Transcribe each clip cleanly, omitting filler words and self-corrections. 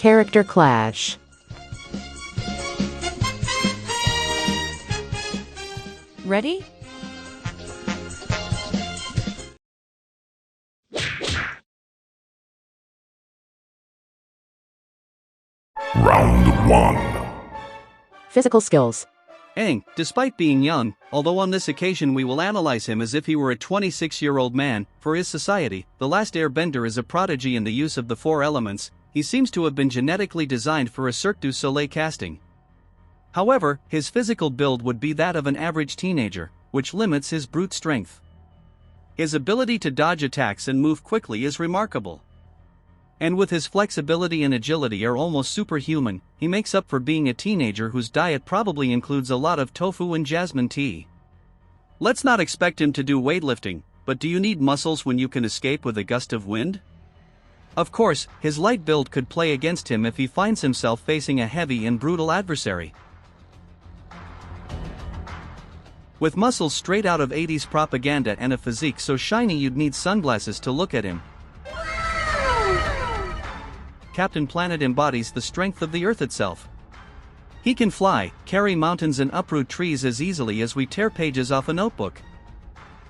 Character clash. Ready? Round 1. Physical skills. Aang, despite being young, although on this occasion we will analyze him as if he were a 26-year-old man, for his society, the last Airbender is a prodigy in the use of the four elements. He seems to have been genetically designed for a Cirque du Soleil casting. However, his physical build would be that of an average teenager, which limits his brute strength. His ability to dodge attacks and move quickly is remarkable. And with his flexibility and agility are almost superhuman, he makes up for being a teenager whose diet probably includes a lot of tofu and jasmine tea. Let's not expect him to do weightlifting, but do you need muscles when you can escape with a gust of wind? Of course, his light build could play against him if he finds himself facing a heavy and brutal adversary. With muscles straight out of 80s propaganda and a physique so shiny you'd need sunglasses to look at him, Captain Planet embodies the strength of the Earth itself. He can fly, carry mountains and uproot trees as easily as we tear pages off a notebook.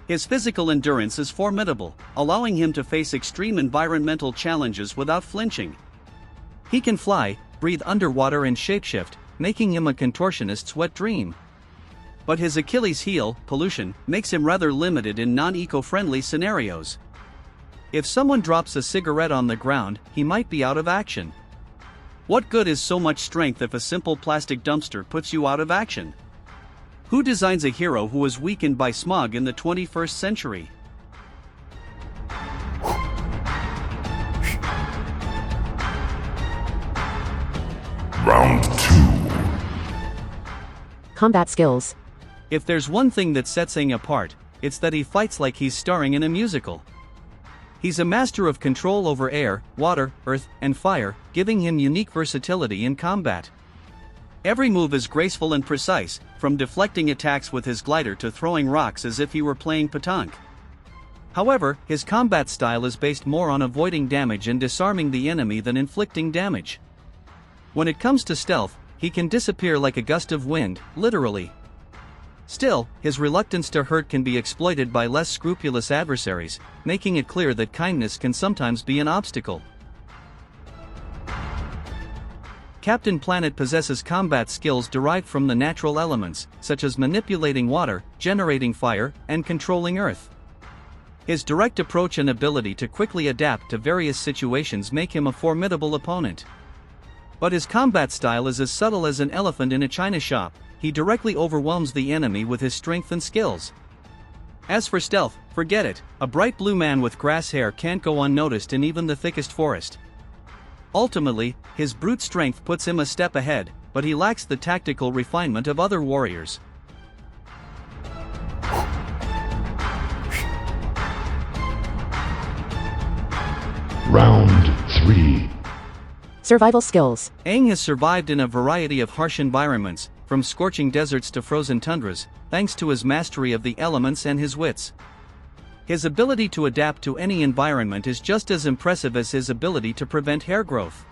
His physical endurance is formidable, allowing him to face extreme environmental challenges without flinching. He can fly, breathe underwater and shapeshift, making him a contortionist's wet dream. But his Achilles heel, pollution, makes him rather limited in non-eco-friendly scenarios. If someone drops a cigarette on the ground, he might be out of action. What good is so much strength if a simple plastic dumpster puts you out of action? Who designs a hero who is weakened by smog in the 21st century? Round 2. Combat skills. If there's one thing that sets Aang apart, it's that he fights like he's starring in a musical. He's a master of control over air, water, earth, and fire, giving him unique versatility in combat. Every move is graceful and precise, from deflecting attacks with his glider to throwing rocks as if he were playing petanque. However, his combat style is based more on avoiding damage and disarming the enemy than inflicting damage. When it comes to stealth, he can disappear like a gust of wind, literally. Still, his reluctance to hurt can be exploited by less scrupulous adversaries, making it clear that kindness can sometimes be an obstacle. Captain Planet possesses combat skills derived from the natural elements, such as manipulating water, generating fire, and controlling earth. His direct approach and ability to quickly adapt to various situations make him a formidable opponent. But his combat style is as subtle as an elephant in a china shop. He directly overwhelms the enemy with his strength and skills. As for stealth, forget it. A bright blue man with grass hair can't go unnoticed in even the thickest forest. Ultimately, his brute strength puts him a step ahead, but he lacks the tactical refinement of other warriors. Round 3. Survival skills. Aang has survived in a variety of harsh environments, from scorching deserts to frozen tundras, thanks to his mastery of the elements and his wits. His ability to adapt to any environment is just as impressive as his ability to prevent hair growth.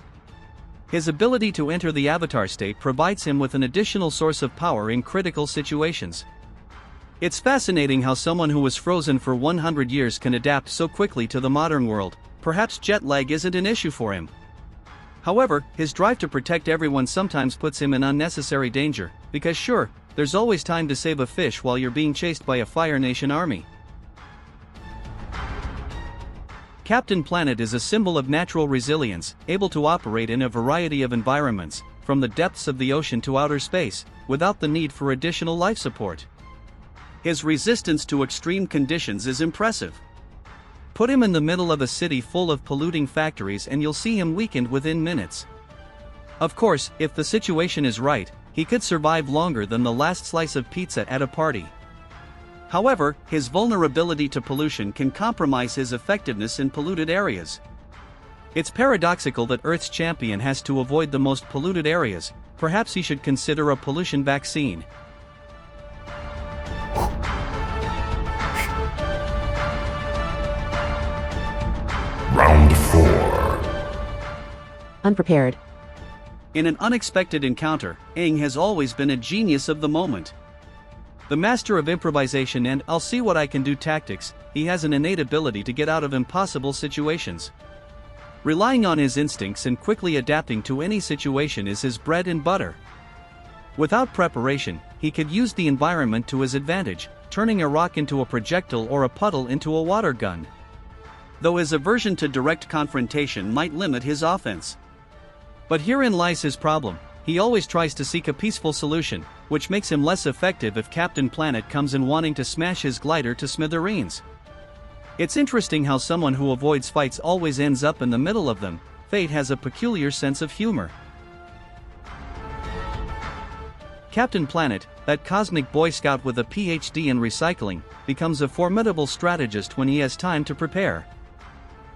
His ability to enter the avatar state provides him with an additional source of power in critical situations. It's fascinating how someone who was frozen for 100 years can adapt so quickly to the modern world. Perhaps jet lag isn't an issue for him. However, his drive to protect everyone sometimes puts him in unnecessary danger, because sure, there's always time to save a fish while you're being chased by a Fire Nation army. Captain Planet is a symbol of natural resilience, able to operate in a variety of environments, from the depths of the ocean to outer space, without the need for additional life support. His resistance to extreme conditions is impressive. Put him in the middle of a city full of polluting factories and you'll see him weakened within minutes. Of course, if the situation is right, he could survive longer than the last slice of pizza at a party. However, his vulnerability to pollution can compromise his effectiveness in polluted areas. It's paradoxical that Earth's champion has to avoid the most polluted areas. Perhaps he should consider a pollution vaccine. Round 4. Unprepared. In an unexpected encounter, Aang has always been a genius of the moment. The master of improvisation and "I'll see what I can do" tactics, he has an innate ability to get out of impossible situations. Relying on his instincts and quickly adapting to any situation is his bread and butter. Without preparation, he could use the environment to his advantage, turning a rock into a projectile or a puddle into a water gun. Though his aversion to direct confrontation might limit his offense. But herein lies his problem: he always tries to seek a peaceful solution, which makes him less effective if Captain Planet comes in wanting to smash his glider to smithereens. It's interesting how someone who avoids fights always ends up in the middle of them. Fate has a peculiar sense of humor. Captain Planet, that cosmic Boy Scout with a PhD in recycling, becomes a formidable strategist when he has time to prepare.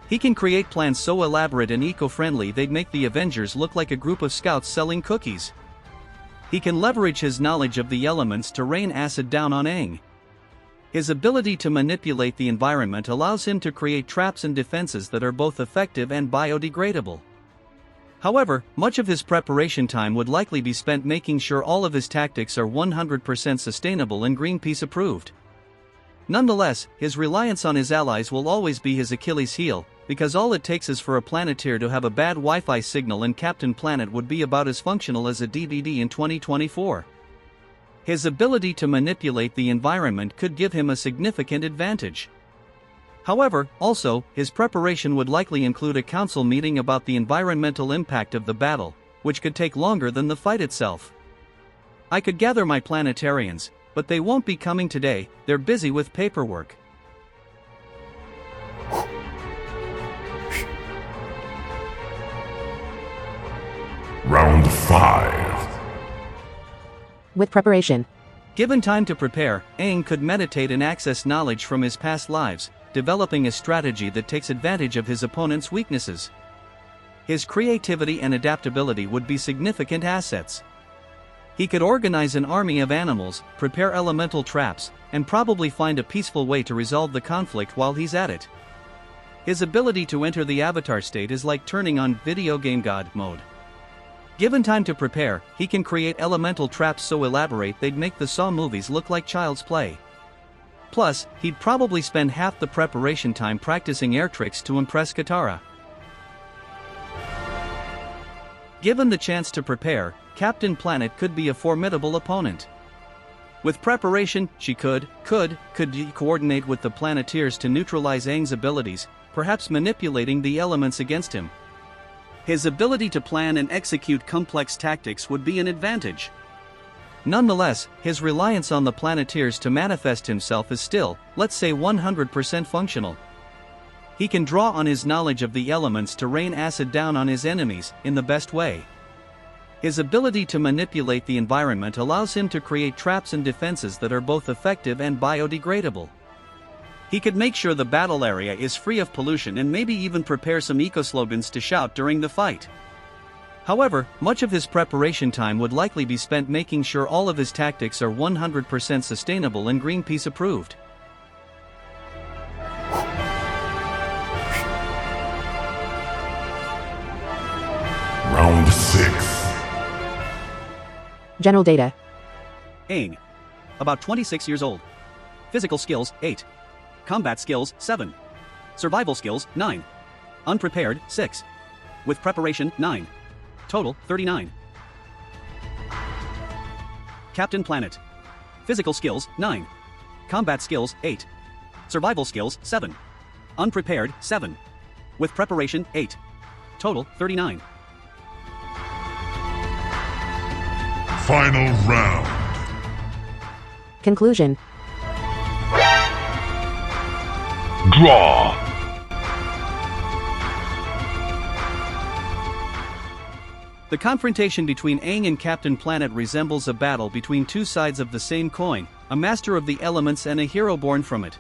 He can create plans so elaborate and eco-friendly they'd make the Avengers look like a group of scouts selling cookies. He can leverage his knowledge of the elements to rain acid down on Aang. His ability to manipulate the environment allows him to create traps and defenses that are both effective and biodegradable. However, much of his preparation time would likely be spent making sure all of his tactics are 100% sustainable and Greenpeace approved. Nonetheless, his reliance on his allies will always be his Achilles heel, because all it takes is for a Planeteer to have a bad Wi-Fi signal and Captain Planet would be about as functional as a DVD in 2024. His ability to manipulate the environment could give him a significant advantage. However, also, his preparation would likely include a council meeting about the environmental impact of the battle, which could take longer than the fight itself. I could gather my Planetarians, but they won't be coming today, they're busy with paperwork. Round 5. With preparation. Given time to prepare, Aang could meditate and access knowledge from his past lives, developing a strategy that takes advantage of his opponent's weaknesses. His creativity and adaptability would be significant assets. He could organize an army of animals, prepare elemental traps, and probably find a peaceful way to resolve the conflict while he's at it. His ability to enter the avatar state is like turning on video game god mode. Given time to prepare, he can create elemental traps so elaborate they'd make the Saw movies look like child's play. Plus, he'd probably spend half the preparation time practicing air tricks to impress Katara. Given the chance to prepare, Captain Planet could be a formidable opponent. With preparation, she could coordinate with the Planeteers to neutralize Aang's abilities, perhaps manipulating the elements against him. His ability to plan and execute complex tactics would be an advantage. Nonetheless, his reliance on the Planeteers to manifest himself is still, let's say, 100% functional. He can draw on his knowledge of the elements to rain acid down on his enemies, in the best way. His ability to manipulate the environment allows him to create traps and defenses that are both effective and biodegradable. He could make sure the battle area is free of pollution and maybe even prepare some eco-slogans to shout during the fight. However, much of his preparation time would likely be spent making sure all of his tactics are 100% sustainable and Greenpeace approved. Round 6. General data. Aang. About 26 years old. Physical skills, 8. Combat skills, 7. Survival skills, 9. Unprepared, 6. With preparation, 9. Total, 39. Captain Planet. Physical skills, 9. Combat skills, 8. Survival skills, 7. Unprepared, 7. With preparation, 8. Total, 39. Final round. Conclusion. Draw. The confrontation between Aang and Captain Planet resembles a battle between two sides of the same coin, a master of the elements and a hero born from it.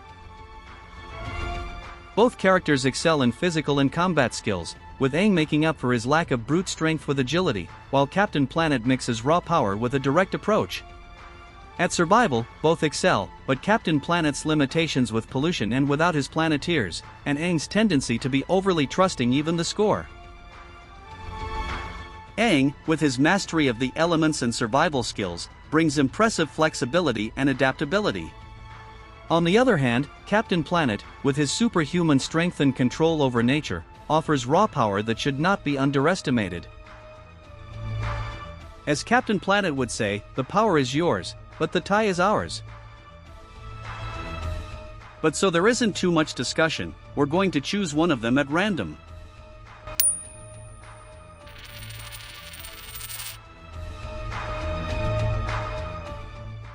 Both characters excel in physical and combat skills, with Aang making up for his lack of brute strength with agility, while Captain Planet mixes raw power with a direct approach. At survival, both excel, but Captain Planet's limitations with pollution and without his Planeteers, and Aang's tendency to be overly trusting even the score. Aang, with his mastery of the elements and survival skills, brings impressive flexibility and adaptability. On the other hand, Captain Planet, with his superhuman strength and control over nature, offers raw power that should not be underestimated. As Captain Planet would say, the power is yours, but the tie is ours. But so there isn't too much discussion, we're going to choose one of them at random.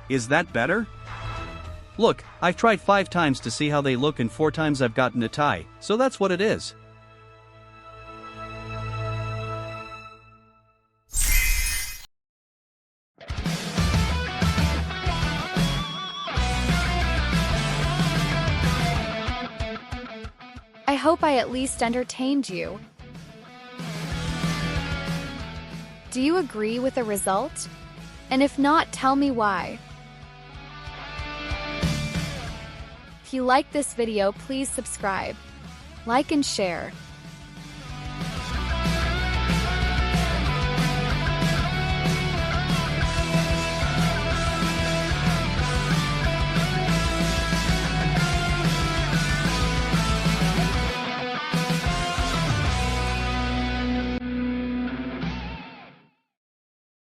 Is that better? Look, I've tried 5 times to see how they look and 4 times I've gotten a tie, so that's what it is. I hope I at least entertained you. Do you agree with the result? And if not, tell me why. If you like this video, please subscribe, like and share.